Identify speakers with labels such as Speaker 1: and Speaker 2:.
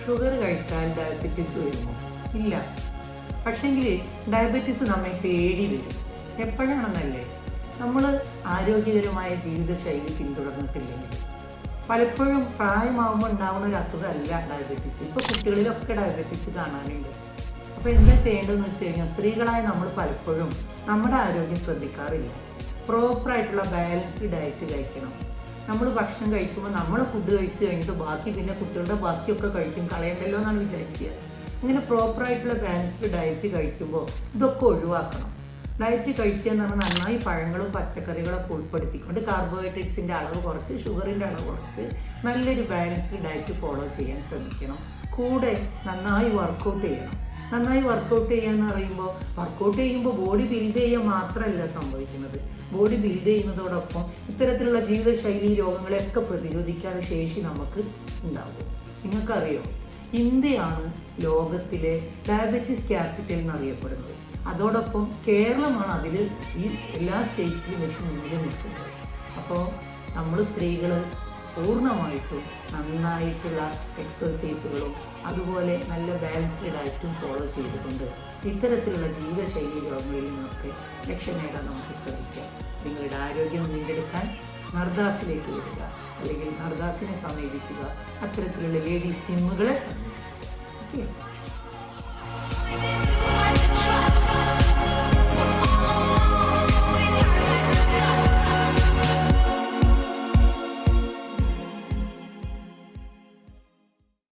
Speaker 1: Sugar കഴിച്ചാൽ diabetes വരുമോ? ഇല്ല. പക്ഷെങ്കിൽ ഡയബറ്റീസ് നമ്മെ തേടി വരും. എപ്പോഴാണെന്നല്ലേ, നമ്മൾ ആരോഗ്യകരമായ ജീവിതശൈലി പിന്തുടർന്നിട്ടില്ലെങ്കിൽ. പലപ്പോഴും പ്രായമാകുമ്പോൾ ഉണ്ടാകുന്ന ഒരു അസുഖമല്ല ഡയബറ്റീസ്. ഇപ്പോൾ കുട്ടികളിലൊക്കെ ഡയബറ്റീസ് കാണാനുണ്ട്. അപ്പോൾ എന്താ ചെയ്യേണ്ടതെന്ന് വെച്ച് കഴിഞ്ഞാൽ, സ്ത്രീകളായ നമ്മൾ പലപ്പോഴും നമ്മുടെ ആരോഗ്യം ശ്രദ്ധിക്കാറില്ല. പ്രോപ്പറായിട്ടുള്ള ബാലൻസ്ഡ് ഡയറ്റ് കഴിക്കണം. നമ്മൾ ഭക്ഷണം കഴിക്കുമ്പോൾ നമ്മൾ ഫുഡ് കഴിച്ച് കഴിഞ്ഞിട്ട് ബാക്കി പിന്നെ കുട്ടികളുടെ ബാക്കിയൊക്കെ കഴിക്കും, കളയണ്ടല്ലോ എന്നാണ് വിചാരിക്കുക. ഇങ്ങനെ പ്രോപ്പറായിട്ടുള്ള ബാലൻസ്ഡ് ഡയറ്റ് കഴിക്കുമ്പോൾ ഇതൊക്കെ ഒഴിവാക്കണം. ഡയറ്റ് കഴിക്കുക എന്ന് പറഞ്ഞാൽ നന്നായി പഴങ്ങളും പച്ചക്കറികളൊക്കെ ഉൾപ്പെടുത്തിക്കൊണ്ട് കാർബോഹൈഡ്രേറ്റ്സിൻ്റെ അളവ് കുറച്ച്, ഷുഗറിൻ്റെ അളവ് കുറച്ച് നല്ലൊരു ബാലൻസ്ഡ് ഡയറ്റ് ഫോളോ ചെയ്യാൻ ശ്രമിക്കണം. കൂടെ നന്നായി വർക്കൗട്ട് ചെയ്യണം. നന്നായി വർക്കൗട്ട് ചെയ്യുക എന്ന് പറയുമ്പോൾ ബോഡി ബിൽഡ് ചെയ്യുക മാത്രമല്ല സംഭവിക്കുന്നത്. ബോഡി ബിൽഡ് ചെയ്യുന്നതോടൊപ്പം ഇത്തരത്തിലുള്ള ജീവിതശൈലി രോഗങ്ങളെയൊക്കെ പ്രതിരോധിക്കാനുള്ള ശേഷി നമുക്ക് ഉണ്ടാകും. നിങ്ങൾക്കറിയോ, ഇന്ത്യയാണ് ലോകത്തിലെ ഡയബറ്റീസ് ക്യാപിറ്റൽ എന്നറിയപ്പെടുന്നത്. അതോടൊപ്പം കേരളമാണ് അതിൽ ഈ എല്ലാ സ്റ്റേറ്റിലും വെച്ച് മുന്നിൽ നിൽക്കുന്നത്. അപ്പോൾ നമ്മൾ സ്ത്രീകൾ പൂർണ്ണമായിട്ടും നന്നായിട്ടുള്ള എക്സസൈസുകളും അതുപോലെ നല്ല ബാലൻസ്ഡ് ഡയറ്റും ഫോളോ ചെയ്തുകൊണ്ട് ഇത്തരത്തിലുള്ള ജീവിതശൈലി രോഗങ്ങളിൽ നിന്നൊക്കെ രക്ഷ നേടാൻ നമുക്ക് ശ്രമിക്കാം. നിങ്ങളുടെ ആരോഗ്യം വീണ്ടെടുക്കാൻ നർദാസിലേക്ക് വരിക, അല്ലെങ്കിൽ നർദാസിനെ സമീപിക്കുക. അത്തരത്തിലുള്ള ലേഡീസ് ജിമ്മുകളെ സമീപിക്കുക. ഓക്കെ.